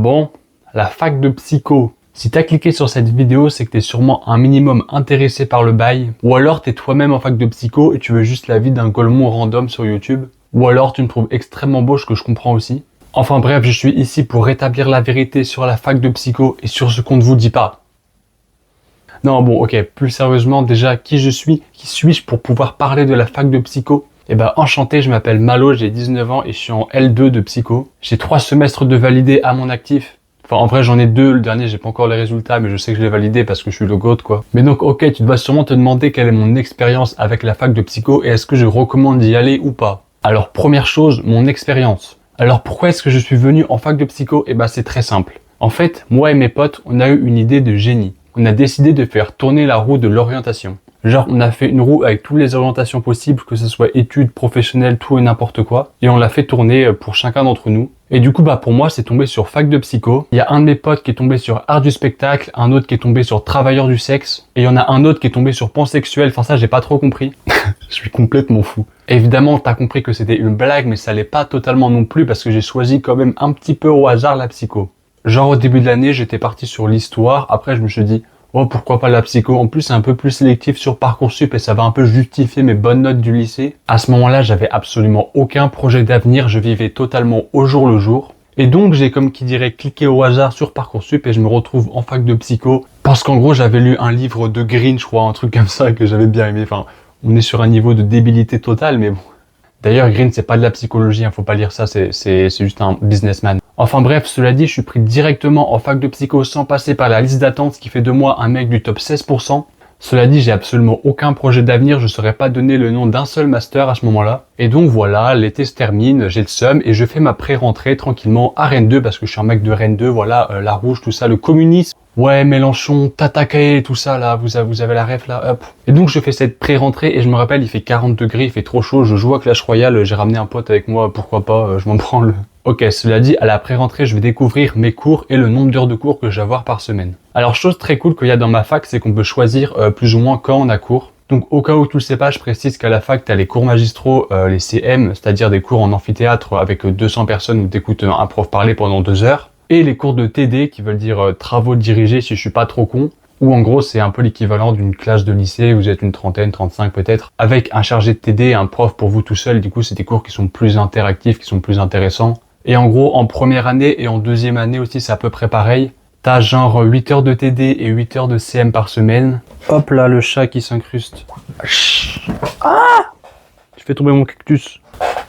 Bon, la fac de psycho. Si t'as cliqué sur cette vidéo, c'est que t'es sûrement un minimum intéressé par le bail, ou alors t'es toi-même en fac de psycho et tu veux juste la vie d'un golemon random sur YouTube, ou alors tu me trouves extrêmement beau, ce que je comprends aussi. Enfin bref, je suis ici pour rétablir la vérité sur la fac de psycho et sur ce qu'on ne vous dit pas. Non bon, ok, plus sérieusement, déjà, qui suis-je pour pouvoir parler de la fac de psycho? Eh ben enchanté, je m'appelle Malo, j'ai 19 ans et je suis en L2 de psycho. J'ai 3 semestres de validé à mon actif. Enfin en vrai j'en ai 2, le dernier j'ai pas encore les résultats mais je sais que je l'ai validé parce que je suis le GOAT quoi. Mais donc ok, tu dois sûrement te demander quelle est mon expérience avec la fac de psycho et est-ce que je recommande d'y aller ou pas. Alors première chose, mon expérience. Alors pourquoi est-ce que je suis venu en fac de psycho? Eh ben c'est très simple. En fait, moi et mes potes, on a eu une idée de génie. On a décidé de faire tourner la roue de l'orientation. Genre, on a fait une roue avec toutes les orientations possibles, que ce soit études, professionnelles, tout et n'importe quoi. Et on l'a fait tourner pour chacun d'entre nous. Et du coup, pour moi, c'est tombé sur fac de psycho. Il y a un de mes potes qui est tombé sur art du spectacle, un autre qui est tombé sur travailleur du sexe, et il y en a un autre qui est tombé sur pansexuel. Enfin, ça, j'ai pas trop compris. Je suis complètement fou. Évidemment, t'as compris que c'était une blague, mais ça l'est pas totalement non plus parce que j'ai choisi quand même un petit peu au hasard la psycho. Genre, au début de l'année, j'étais parti sur l'histoire. Après, je me suis dit, oh, pourquoi pas la psycho? En plus, c'est un peu plus sélectif sur Parcoursup et ça va un peu justifier mes bonnes notes du lycée. À ce moment-là, j'avais absolument aucun projet d'avenir. Je vivais totalement au jour le jour. Et donc, j'ai comme qui dirait cliqué au hasard sur Parcoursup et je me retrouve en fac de psycho. Parce qu'en gros, j'avais lu un livre de Green, je crois, un truc comme ça que j'avais bien aimé. Enfin, on est sur un niveau de débilité totale, mais bon. D'ailleurs, Green, c'est pas de la psychologie, faut pas lire ça, c'est juste un businessman. Enfin bref, cela dit, je suis pris directement en fac de psycho sans passer par la liste d'attente, ce qui fait de moi un mec du top 16%. Cela dit, j'ai absolument aucun projet d'avenir, je ne saurais pas donner le nom d'un seul master à ce moment-là. Et donc voilà, l'été se termine, j'ai le seum et je fais ma pré-rentrée tranquillement à Rennes 2 parce que je suis un mec de Rennes 2, voilà, la rouge, tout ça, le communisme. Ouais, Mélenchon, Tatakae, tout ça là, vous avez la ref là, hop. Et donc je fais cette pré-rentrée et je me rappelle, il fait 40 degrés, il fait trop chaud, je joue à Clash Royale, j'ai ramené un pote avec moi, pourquoi pas, je m'en prends le... Ok, cela dit, à la pré-rentrée, je vais découvrir mes cours et le nombre d'heures de cours que je vais avoir par semaine. Alors, chose très cool qu'il y a dans ma fac, c'est qu'on peut choisir plus ou moins quand on a cours. Donc, au cas où tu le sais pas, je précise qu'à la fac, tu as les cours magistraux, les CM, c'est-à-dire des cours en amphithéâtre avec 200 personnes où tu écoutes un prof parler pendant 2 heures. Et les cours de TD, qui veulent dire travaux dirigés si je suis pas trop con. Ou en gros, c'est un peu l'équivalent d'une classe de lycée, vous êtes une trentaine, 35 peut-être, avec un chargé de TD et un prof pour vous tout seul. Du coup, c'est des cours qui sont plus interactifs, qui sont plus intéressants. Et en gros, en première année et en deuxième année aussi, c'est à peu près pareil. T'as genre 8 heures de TD et 8 heures de CM par semaine. Hop là, le chat qui s'incruste. Ah! Je fais tomber mon cactus.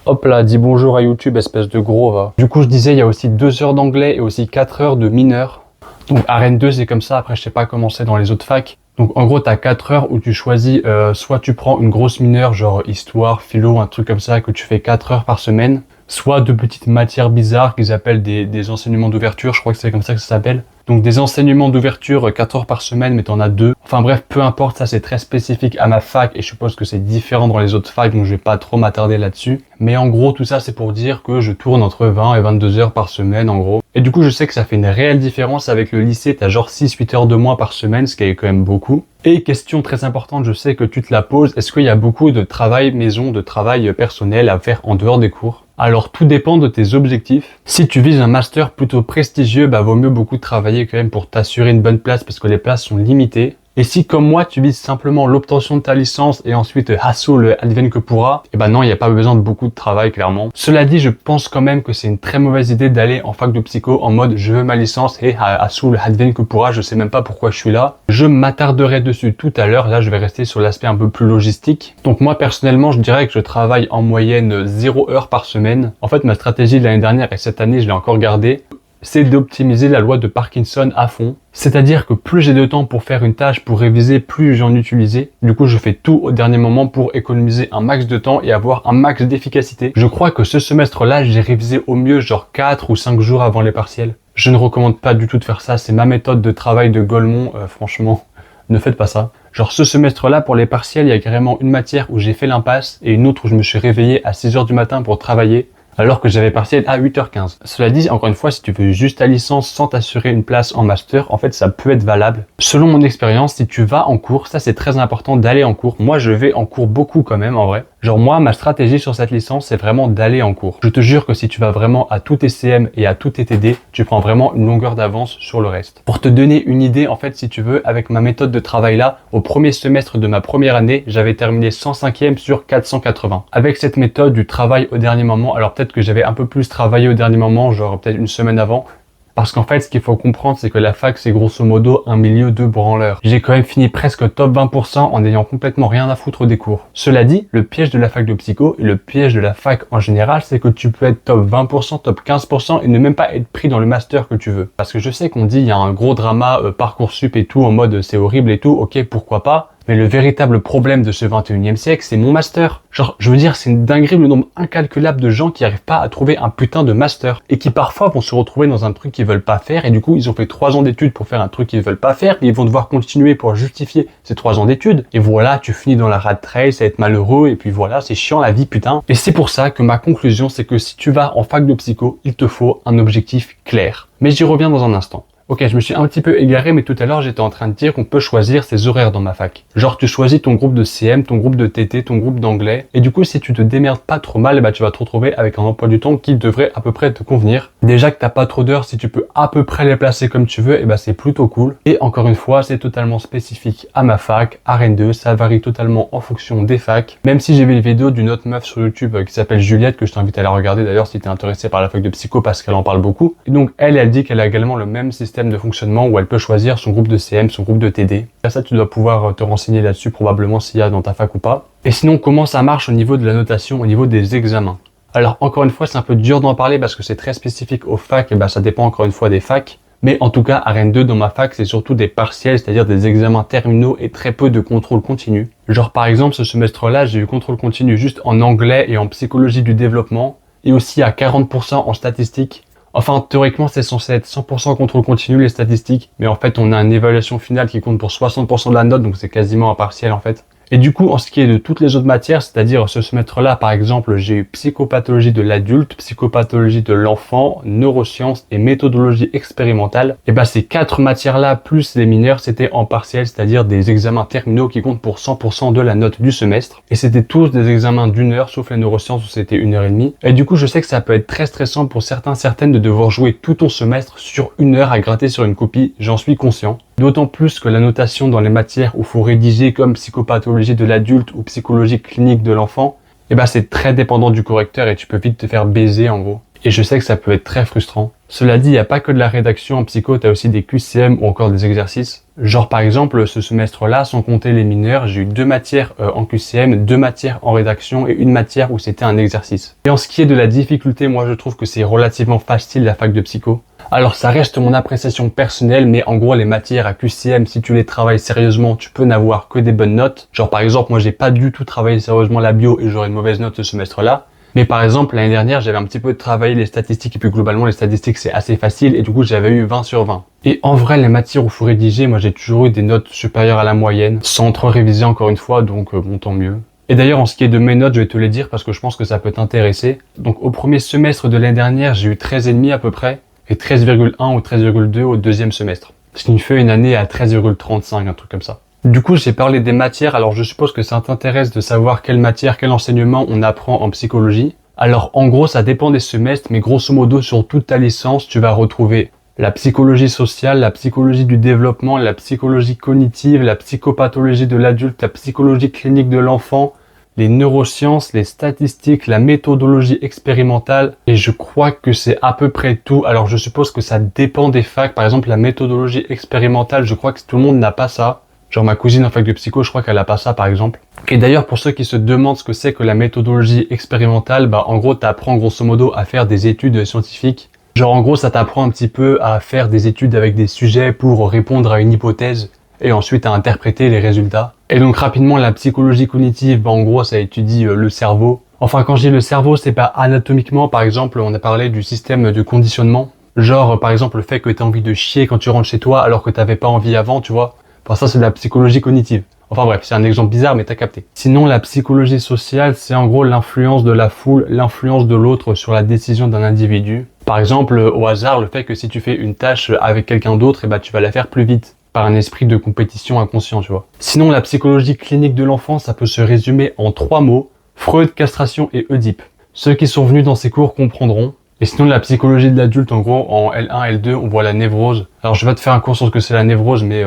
Hop là, dis bonjour à YouTube, espèce de gros, va. Du coup, je disais, il y a aussi 2 heures d'anglais et aussi 4 heures de mineur. Donc à Rennes 2, c'est comme ça. Après, je sais pas comment c'est dans les autres facs. Donc en gros, t'as 4 heures où tu choisis, soit tu prends une grosse mineure, genre histoire, philo, un truc comme ça, que tu fais 4 heures par semaine. Soit de petites matières bizarres qu'ils appellent des enseignements d'ouverture, je crois que c'est comme ça que ça s'appelle. Donc des enseignements d'ouverture 4 heures par semaine, mais t'en as 2. Enfin bref, peu importe, ça c'est très spécifique à ma fac et je suppose que c'est différent dans les autres facs, donc je vais pas trop m'attarder là-dessus. Mais en gros, tout ça c'est pour dire que je tourne entre 20 et 22 heures par semaine en gros. Et du coup, je sais que ça fait une réelle différence avec le lycée, t'as genre 6-8 heures de moins par semaine, ce qui est quand même beaucoup. Et question très importante, je sais que tu te la poses, est-ce qu'il y a beaucoup de travail maison, de travail personnel à faire en dehors des cours? Alors tout dépend de tes objectifs. Si tu vises un master plutôt prestigieux, vaut mieux beaucoup travailler quand même pour t'assurer une bonne place parce que les places sont limitées. Et si comme moi tu vises simplement l'obtention de ta licence et ensuite hustle advienne que pourra, non, il n'y a pas besoin de beaucoup de travail clairement. Cela dit, je pense quand même que c'est une très mauvaise idée d'aller en fac de psycho en mode je veux ma licence et hustle advienne que pourra, je sais même pas pourquoi je suis là. Je m'attarderai dessus tout à l'heure, là je vais rester sur l'aspect un peu plus logistique. Donc moi personnellement, je dirais que je travaille en moyenne 0 heure par semaine. En fait, ma stratégie de l'année dernière et cette année, je l'ai encore gardée, c'est d'optimiser la loi de Parkinson à fond. C'est-à-dire que plus j'ai de temps pour faire une tâche, pour réviser, plus j'en utilise. Du coup, je fais tout au dernier moment pour économiser un max de temps et avoir un max d'efficacité. Je crois que ce semestre-là, j'ai révisé au mieux genre 4 ou 5 jours avant les partiels. Je ne recommande pas du tout de faire ça, c'est ma méthode de travail de golemon, franchement, ne faites pas ça. Genre ce semestre-là, pour les partiels, il y a carrément une matière où j'ai fait l'impasse et une autre où je me suis réveillé à 6 heures du matin pour travailler. Alors que j'avais partiel à 8h15. Cela dit, encore une fois, si tu veux juste ta licence sans t'assurer une place en master, en fait, ça peut être valable. Selon mon expérience, si tu vas en cours, ça c'est très important d'aller en cours. Moi, je vais en cours beaucoup quand même, en vrai. Genre moi, ma stratégie sur cette licence, c'est vraiment d'aller en cours. Je te jure que si tu vas vraiment à tous tes CM et à tous tes TD, tu prends vraiment une longueur d'avance sur le reste. Pour te donner une idée, en fait, si tu veux, avec ma méthode de travail là, au premier semestre de ma première année, j'avais terminé 105e sur 480. Avec cette méthode du travail au dernier moment, alors peut-être que j'avais un peu plus travaillé au dernier moment, genre peut-être une semaine avant, parce qu'en fait, ce qu'il faut comprendre, c'est que la fac, c'est grosso modo un milieu de branleurs. J'ai quand même fini presque top 20% en ayant complètement rien à foutre des cours. Cela dit, le piège de la fac de psycho et le piège de la fac en général, c'est que tu peux être top 20%, top 15% et ne même pas être pris dans le master que tu veux. Parce que je sais qu'on dit, il y a un gros drama Parcoursup et tout, en mode c'est horrible et tout, ok, pourquoi pas. Mais le véritable problème de ce 21e siècle, c'est mon master. Genre, je veux dire, c'est une dinguerie le nombre incalculable de gens qui n'arrivent pas à trouver un putain de master. Et qui parfois vont se retrouver dans un truc qu'ils veulent pas faire. Et du coup, ils ont fait 3 ans d'études pour faire un truc qu'ils veulent pas faire. Et ils vont devoir continuer pour justifier ces 3 ans d'études. Et voilà, tu finis dans la rat race à être malheureux. Et puis voilà, c'est chiant la vie, putain. Et c'est pour ça que ma conclusion, c'est que si tu vas en fac de psycho, il te faut un objectif clair. Mais j'y reviens dans un instant. Ok, je me suis un petit peu égaré, mais tout à l'heure, j'étais en train de dire qu'on peut choisir ses horaires dans ma fac. Genre, tu choisis ton groupe de CM, ton groupe de TT, ton groupe d'anglais. Et du coup, si tu te démerdes pas trop mal, bah, tu vas te retrouver avec un emploi du temps qui devrait à peu près te convenir. Déjà que t'as pas trop d'heures, si tu peux à peu près les placer comme tu veux, et bah, c'est plutôt cool. Et encore une fois, c'est totalement spécifique à ma fac, à Rennes 2. Ça varie totalement en fonction des facs. Même si j'ai vu une vidéo d'une autre meuf sur YouTube qui s'appelle Juliette, que je t'invite à la regarder d'ailleurs si t'es intéressé par la fac de psycho parce qu'elle en parle beaucoup. Et donc, elle dit qu'elle a également le même système de fonctionnement où elle peut choisir son groupe de CM, son groupe de TD. Et ça, tu dois pouvoir te renseigner là-dessus probablement s'il y a dans ta fac ou pas. Et sinon, comment ça marche au niveau de la notation, au niveau des examens? Alors, encore une fois, c'est un peu dur d'en parler parce que c'est très spécifique aux facs et bah, ça dépend encore une fois des facs. Mais en tout cas, à Rennes 2, dans ma fac, c'est surtout des partiels, c'est-à-dire des examens terminaux et très peu de contrôle continu. Genre, par exemple, ce semestre-là, j'ai eu contrôle continu juste en anglais et en psychologie du développement et aussi à 40% en statistiques. Enfin, théoriquement, c'est censé être 100% contrôle continu, les statistiques. Mais en fait, on a une évaluation finale qui compte pour 60% de la note, donc c'est quasiment un partiel, en fait. Et du coup, en ce qui est de toutes les autres matières, c'est-à-dire ce semestre-là, par exemple, j'ai eu psychopathologie de l'adulte, psychopathologie de l'enfant, neurosciences et méthodologie expérimentale. Et bah, ces 4 matières-là, plus les mineurs, c'était en partiel, c'est-à-dire des examens terminaux qui comptent pour 100% de la note du semestre. Et c'était tous des examens d'1 heure, sauf les neurosciences où c'était 1h30. Et du coup, je sais que ça peut être très stressant pour certaines de devoir jouer tout ton semestre sur 1 heure à gratter sur une copie, j'en suis conscient. D'autant plus que la notation dans les matières où il faut rédiger comme psychopathologie de l'adulte ou psychologie clinique de l'enfant, eh ben c'est très dépendant du correcteur et tu peux vite te faire baiser en gros. Et je sais que ça peut être très frustrant. Cela dit, il n'y a pas que de la rédaction en psycho, tu as aussi des QCM ou encore des exercices. Genre par exemple, ce semestre-là, sans compter les mineurs, j'ai eu 2 matières en QCM, 2 matières en rédaction et une matière où c'était un exercice. Et en ce qui est de la difficulté, moi je trouve que c'est relativement facile la fac de psycho. Alors ça reste mon appréciation personnelle, mais en gros les matières à QCM, si tu les travailles sérieusement, tu peux n'avoir que des bonnes notes. Genre par exemple, moi j'ai pas du tout travaillé sérieusement la bio et j'aurais une mauvaise note ce semestre-là. Mais par exemple, l'année dernière, j'avais un petit peu travaillé les statistiques et puis globalement, les statistiques, c'est assez facile et du coup, j'avais eu 20 sur 20. Et en vrai, les matières où il faut rédiger, moi, j'ai toujours eu des notes supérieures à la moyenne, sans trop réviser encore une fois, donc bon, tant mieux. Et d'ailleurs, en ce qui est de mes notes, je vais te les dire parce que je pense que ça peut t'intéresser. Donc, au premier semestre de l'année dernière, j'ai eu 13,5 à peu près et 13,1 ou 13,2 au deuxième semestre. Ce qui me fait une année à 13,35, un truc comme ça. Du coup, j'ai parlé des matières, alors je suppose que ça t'intéresse de savoir quelle matière, quel enseignement on apprend en psychologie. Alors en gros, ça dépend des semestres, mais grosso modo, sur toute ta licence, tu vas retrouver la psychologie sociale, la psychologie du développement, la psychologie cognitive, la psychopathologie de l'adulte, la psychologie clinique de l'enfant, les neurosciences, les statistiques, la méthodologie expérimentale, et je crois que c'est à peu près tout. Alors je suppose que ça dépend des facs, par exemple la méthodologie expérimentale, je crois que tout le monde n'a pas ça. Genre ma cousine en fac de psycho, je crois qu'elle a pas ça par exemple. Et d'ailleurs pour ceux qui se demandent ce que c'est que la méthodologie expérimentale, bah en gros t'apprends grosso modo à faire des études scientifiques. Genre en gros ça t'apprend un petit peu à faire des études avec des sujets pour répondre à une hypothèse et ensuite à interpréter les résultats. Et donc rapidement la psychologie cognitive, bah en gros ça étudie le cerveau. Enfin quand je dis le cerveau, c'est pas anatomiquement, par exemple on a parlé du système de conditionnement. Genre par exemple le fait que t'as envie de chier quand tu rentres chez toi alors que t'avais pas envie avant, tu vois. Enfin ça c'est de la psychologie cognitive. Enfin bref, c'est un exemple bizarre mais t'as capté. Sinon la psychologie sociale, c'est en gros l'influence de la foule, l'influence de l'autre sur la décision d'un individu. Par exemple, au hasard, le fait que si tu fais une tâche avec quelqu'un d'autre, et bah tu vas la faire plus vite. Par un esprit de compétition inconscient, tu vois. Sinon la psychologie clinique de l'enfant, ça peut se résumer en 3 mots. Freud, castration et Oedipe. Ceux qui sont venus dans ces cours comprendront. Et sinon, la psychologie de l'adulte, en gros, en L1, L2, on voit la névrose. Alors, je vais te faire un cours sur ce que c'est la névrose, mais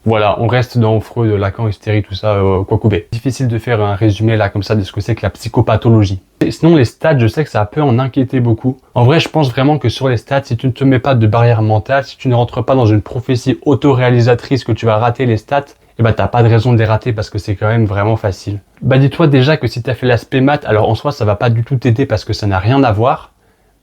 voilà, on reste dans Freud, Lacan, hystérie, tout ça, quoi couper. Difficile de faire un résumé là, comme ça, de ce que c'est que la psychopathologie. Et sinon, les stats, je sais que ça peut en inquiéter beaucoup. En vrai, je pense vraiment que sur les stats, si tu ne te mets pas de barrière mentale, si tu ne rentres pas dans une prophétie autoréalisatrice que tu vas rater les stats, et bah t'as pas de raison de les rater parce que c'est quand même vraiment facile. Bah dis-toi déjà que si t'as fait l'aspect maths, alors en soi, ça va pas du tout t'aider parce que ça n'a rien à voir.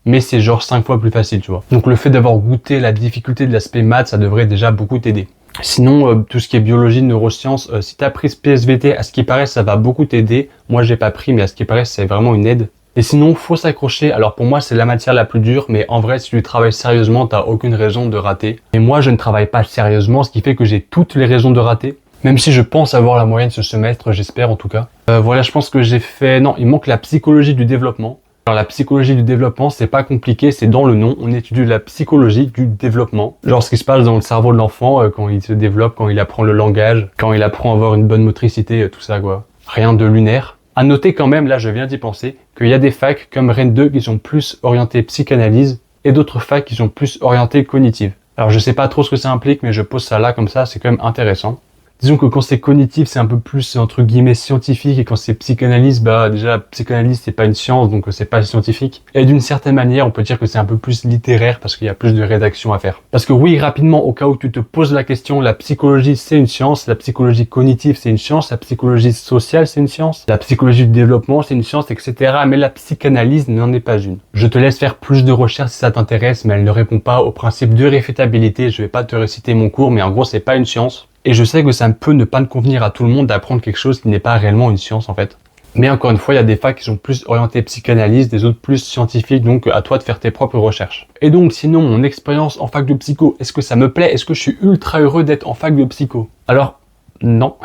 Mais c'est genre 5 fois plus facile, tu vois. Donc le fait d'avoir goûté la difficulté de l'aspect maths, ça devrait déjà beaucoup t'aider. Sinon, tout ce qui est biologie, neurosciences, si t'as pris ce PSVT, à ce qui paraît, ça va beaucoup t'aider. Moi, j'ai pas pris, mais à ce qui paraît, c'est vraiment une aide. Et sinon, faut s'accrocher. Alors pour moi, c'est la matière la plus dure, mais en vrai, si tu travailles sérieusement, t'as aucune raison de rater. Et moi, je ne travaille pas sérieusement, ce qui fait que j'ai toutes les raisons de rater. Même si je pense avoir la moyenne ce semestre, j'espère en tout cas. Voilà, je pense que j'ai fait... Non, il manque la psychologie du développement. Alors la psychologie du développement, c'est pas compliqué, c'est dans le nom. On étudie la psychologie du développement. Genre ce qui se passe dans le cerveau de l'enfant quand il se développe, quand il apprend le langage, quand il apprend à avoir une bonne motricité, tout ça quoi. Rien de lunaire. À noter quand même, là je viens d'y penser, qu'il y a des facs comme Rennes 2 qui sont plus orientées psychanalyse et d'autres facs qui sont plus orientées cognitive. Alors je sais pas trop ce que ça implique, mais je pose ça là comme ça, c'est quand même intéressant. Disons que quand c'est cognitif, c'est un peu plus, entre guillemets, scientifique, et quand c'est psychanalyse, bah, déjà, la psychanalyse, c'est pas une science, donc c'est pas scientifique. Et d'une certaine manière, on peut dire que c'est un peu plus littéraire, parce qu'il y a plus de rédaction à faire. Parce que oui, rapidement, au cas où tu te poses la question, la psychologie, c'est une science, la psychologie cognitive, c'est une science, la psychologie sociale, c'est une science, la psychologie du développement, c'est une science, etc. Mais la psychanalyse n'en est pas une. Je te laisse faire plus de recherches si ça t'intéresse, mais elle ne répond pas au principe de réfutabilité. Je vais pas te réciter mon cours, mais en gros, c'est pas une science. Et je sais que ça peut ne pas convenir à tout le monde d'apprendre quelque chose qui n'est pas réellement une science en fait. Mais encore une fois, il y a des facs qui sont plus orientés psychanalyse, des autres plus scientifiques, donc à toi de faire tes propres recherches. Et donc sinon, mon expérience en fac de psycho, est-ce que ça me plaît? Est-ce que je suis ultra heureux d'être en fac de psycho? Alors, non.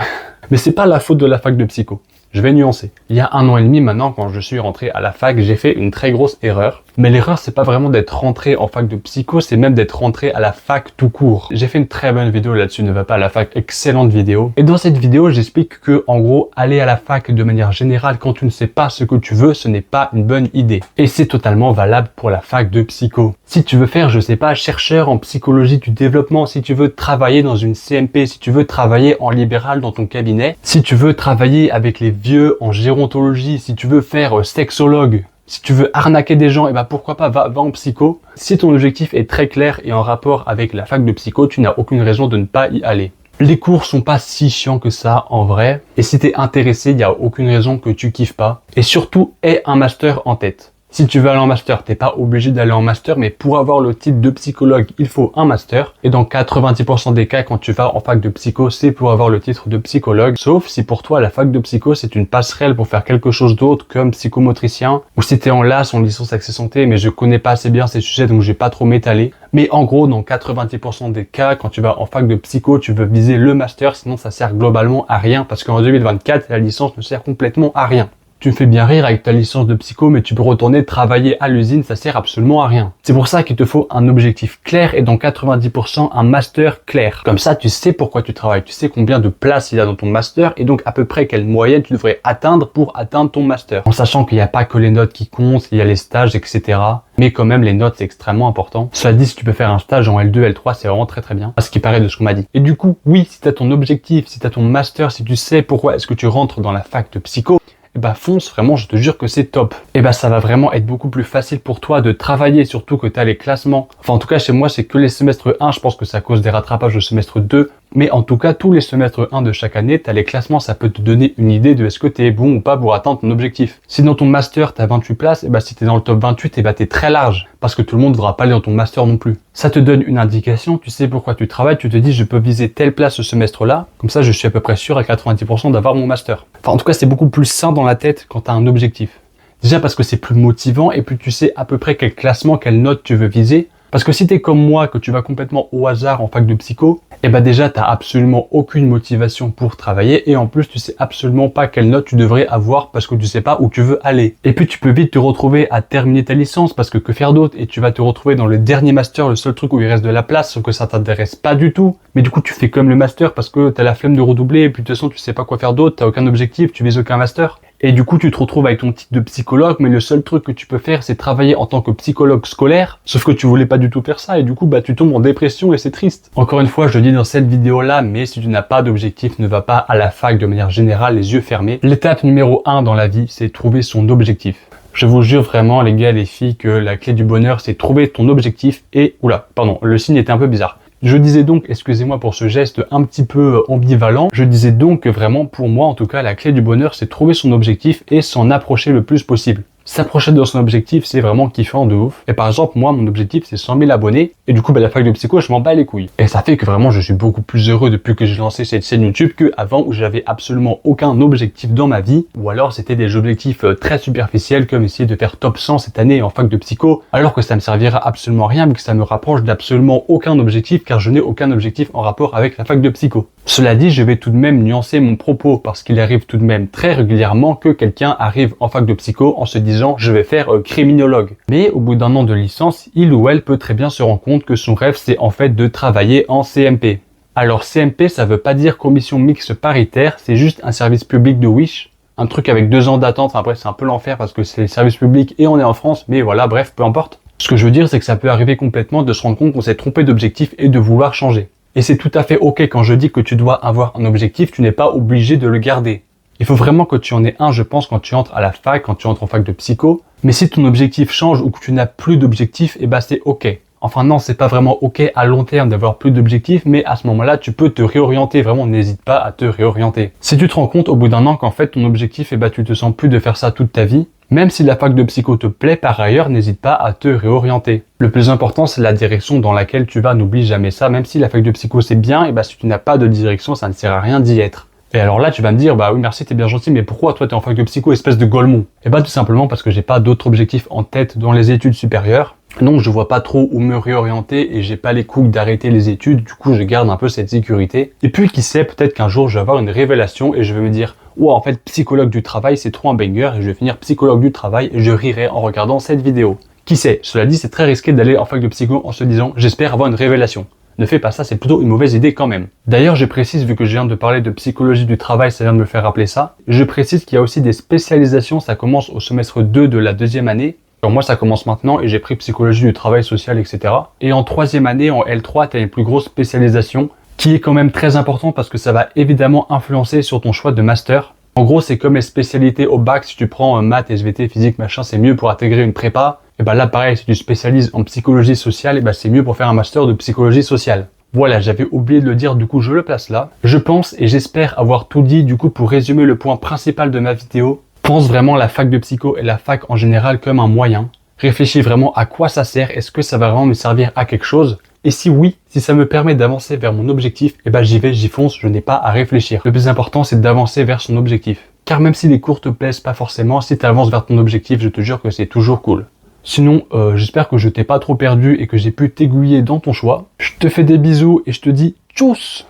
Mais c'est pas la faute de la fac de psycho. Je vais nuancer. Il y a 1 an et demi maintenant, quand je suis rentré à la fac, j'ai fait une très grosse erreur. Mais l'erreur, c'est pas vraiment d'être rentré en fac de psycho, c'est même d'être rentré à la fac tout court. J'ai fait une très bonne vidéo là-dessus, ne va pas à la fac, excellente vidéo. Et dans cette vidéo, j'explique que, en gros, aller à la fac de manière générale quand tu ne sais pas ce que tu veux, ce n'est pas une bonne idée. Et c'est totalement valable pour la fac de psycho. Si tu veux faire, je sais pas, chercheur en psychologie du développement, si tu veux travailler dans une CMP, si tu veux travailler en libéral dans ton cabinet, si tu veux travailler avec les vieux en gérontologie, si tu veux faire sexologue, si tu veux arnaquer des gens, et bah pourquoi pas, va en psycho. Si ton objectif est très clair et en rapport avec la fac de psycho, tu n'as aucune raison de ne pas y aller. Les cours sont pas si chiants que ça en vrai. Et si t'es intéressé, il n'y a aucune raison que tu kiffes pas. Et surtout, aie un master en tête. Si tu veux aller en master, t'es pas obligé d'aller en master, mais pour avoir le titre de psychologue, il faut un master. Et dans 90% des cas, quand tu vas en fac de psycho, c'est pour avoir le titre de psychologue. Sauf si pour toi, la fac de psycho, c'est une passerelle pour faire quelque chose d'autre, comme psychomotricien. Ou si t'es en LAS, en licence accès santé, mais je connais pas assez bien ces sujets, donc je vais pas trop m'étaler. Mais en gros, dans 90% des cas, quand tu vas en fac de psycho, tu veux viser le master, sinon ça sert globalement à rien, parce qu'en 2024, la licence ne sert complètement à rien. Tu me fais bien rire avec ta licence de psycho, mais tu peux retourner travailler à l'usine, ça sert absolument à rien. C'est pour ça qu'il te faut un objectif clair et dans 90% un master clair. Comme ça, tu sais pourquoi tu travailles, tu sais combien de places il y a dans ton master et donc à peu près quelle moyenne tu devrais atteindre pour atteindre ton master. En sachant qu'il n'y a pas que les notes qui comptent, il y a les stages, etc. Mais quand même, les notes, c'est extrêmement important. Cela dit, si tu peux faire un stage en L2, L3, c'est vraiment très très bien. À ce qui paraît de ce qu'on m'a dit. Et du coup, oui, si tu as ton objectif, si tu as ton master, si tu sais pourquoi est-ce que tu rentres dans la fac de psycho, et bah fonce, vraiment, je te jure que c'est top. Et bah ça va vraiment être beaucoup plus facile pour toi de travailler, surtout que tu as les classements. Enfin en tout cas chez moi c'est que les semestres 1, je pense que c'est à cause des rattrapages au semestre 2. Mais en tout cas tous les semestres 1 de chaque année, tu as les classements, ça peut te donner une idée de est-ce que tu es bon ou pas pour atteindre ton objectif. Si dans ton master tu as 28 places, et bah si tu es dans le top 28, et bah tu es très large. Parce que tout le monde ne voudra pas aller dans ton master non plus. Ça te donne une indication, tu sais pourquoi tu travailles, tu te dis je peux viser telle place ce semestre-là, comme ça je suis à peu près sûr à 90% d'avoir mon master. Enfin en tout cas c'est beaucoup plus sain dans la tête quand tu as un objectif. Déjà parce que c'est plus motivant et puis tu sais à peu près quel classement, quelle note tu veux viser. Parce que si t'es comme moi, que tu vas complètement au hasard en fac de psycho, et bah déjà t'as absolument aucune motivation pour travailler et en plus tu sais absolument pas quelle note tu devrais avoir parce que tu sais pas où tu veux aller. Et puis tu peux vite te retrouver à terminer ta licence parce que faire d'autre et tu vas te retrouver dans le dernier master, le seul truc où il reste de la place, sauf que ça t'intéresse pas du tout. Mais du coup tu fais comme le master parce que t'as la flemme de redoubler et puis de toute façon tu sais pas quoi faire d'autre, t'as aucun objectif, tu vises aucun master. Et du coup, tu te retrouves avec ton titre de psychologue, mais le seul truc que tu peux faire, c'est travailler en tant que psychologue scolaire. Sauf que tu voulais pas du tout faire ça, et du coup, tu tombes en dépression et c'est triste. Encore une fois, je le dis dans cette vidéo-là, mais si tu n'as pas d'objectif, ne va pas à la fac de manière générale, les yeux fermés. L'étape numéro 1 dans la vie, c'est trouver son objectif. Je vous jure vraiment, les gars, les filles, que la clé du bonheur, c'est trouver ton objectif et... Oula, pardon, le signe était un peu bizarre. Je disais donc, excusez-moi pour ce geste un petit peu ambivalent, je disais donc que vraiment, pour moi en tout cas, la clé du bonheur, c'est trouver son objectif et s'en approcher le plus possible. S'approcher de son objectif, c'est vraiment kiffant de ouf. Et par exemple, moi, mon objectif, c'est 100 000 abonnés. Et du coup, la fac de psycho, je m'en bats les couilles. Et ça fait que vraiment, je suis beaucoup plus heureux depuis que j'ai lancé cette chaîne YouTube qu'avant où j'avais absolument aucun objectif dans ma vie. Ou alors, c'était des objectifs très superficiels comme essayer de faire top 100 cette année en fac de psycho. Alors que ça me servira absolument à rien, mais que ça me rapproche d'absolument aucun objectif car je n'ai aucun objectif en rapport avec la fac de psycho. Cela dit, je vais tout de même nuancer mon propos parce qu'il arrive tout de même très régulièrement que quelqu'un arrive en fac de psycho en se disant je vais faire criminologue. Mais au bout d'un an de licence, il ou elle peut très bien se rendre compte que son rêve c'est en fait de travailler en CMP. Alors CMP ça veut pas dire commission mixte paritaire, c'est juste un service public de Wish. Un truc avec 2 ans d'attente, enfin bref c'est un peu l'enfer parce que c'est les services publics et on est en France, mais voilà bref peu importe. Ce que je veux dire c'est que ça peut arriver complètement de se rendre compte qu'on s'est trompé d'objectif et de vouloir changer. Et c'est tout à fait ok quand je dis que tu dois avoir un objectif, tu n'es pas obligé de le garder. Il faut vraiment que tu en aies un, je pense, quand tu entres à la fac, quand tu entres en fac de psycho. Mais si ton objectif change ou que tu n'as plus d'objectif, eh ben c'est ok. Enfin non, c'est pas vraiment ok à long terme d'avoir plus d'objectifs, mais à ce moment-là, tu peux te réorienter. Vraiment, n'hésite pas à te réorienter. Si tu te rends compte au bout d'un an qu'en fait ton objectif, eh ben tu te sens plus de faire ça toute ta vie, même si la fac de psycho te plaît par ailleurs, n'hésite pas à te réorienter. Le plus important, c'est la direction dans laquelle tu vas, n'oublie jamais ça. Même si la fac de psycho c'est bien, et bah si tu n'as pas de direction, ça ne sert à rien d'y être. Et alors là, tu vas me dire, bah oui, merci, t'es bien gentil, mais pourquoi toi t'es en fac de psycho, espèce de golemon? Et bah tout simplement parce que j'ai pas d'autres objectifs en tête dans les études supérieures. Donc je vois pas trop où me réorienter et j'ai pas les couilles d'arrêter les études, du coup je garde un peu cette sécurité. Et puis qui sait, peut-être qu'un jour je vais avoir une révélation et je vais me dire wow, en fait psychologue du travail c'est trop un banger et je vais finir psychologue du travail et je rirai en regardant cette vidéo. Qui sait, cela dit c'est très risqué d'aller en fac de psycho en se disant j'espère avoir une révélation. Ne fais pas ça, c'est plutôt une mauvaise idée quand même. D'ailleurs, je précise, vu que je viens de parler de psychologie du travail, ça vient de me faire rappeler ça, je précise qu'il y a aussi des spécialisations, ça commence au semestre 2 de la 2e année. Alors moi, ça commence maintenant et j'ai pris psychologie du travail social, etc. Et en 3e année, en L3, tu as une plus grosse spécialisation qui est quand même très important parce que ça va évidemment influencer sur ton choix de master. En gros, c'est comme les spécialités au bac, si tu prends maths, SVT, physique, machin, c'est mieux pour intégrer une prépa. Et bah là, pareil, si tu spécialises en psychologie sociale, et bah c'est mieux pour faire un master de psychologie sociale. Voilà, j'avais oublié de le dire, du coup je le place là. Je pense et j'espère avoir tout dit, du coup pour résumer le point principal de ma vidéo, pense vraiment la fac de psycho et la fac en général comme un moyen. Réfléchis vraiment à quoi ça sert, est-ce que ça va vraiment me servir à quelque chose? Et si oui, si ça me permet d'avancer vers mon objectif, et bah j'y vais, j'y fonce, je n'ai pas à réfléchir. Le plus important c'est d'avancer vers son objectif. Car même si les cours te plaisent pas forcément, si tu avances vers ton objectif, je te jure que c'est toujours cool. Sinon, j'espère que je t'ai pas trop perdu et que j'ai pu t'aiguiller dans ton choix. Je te fais des bisous et je te dis tchuss!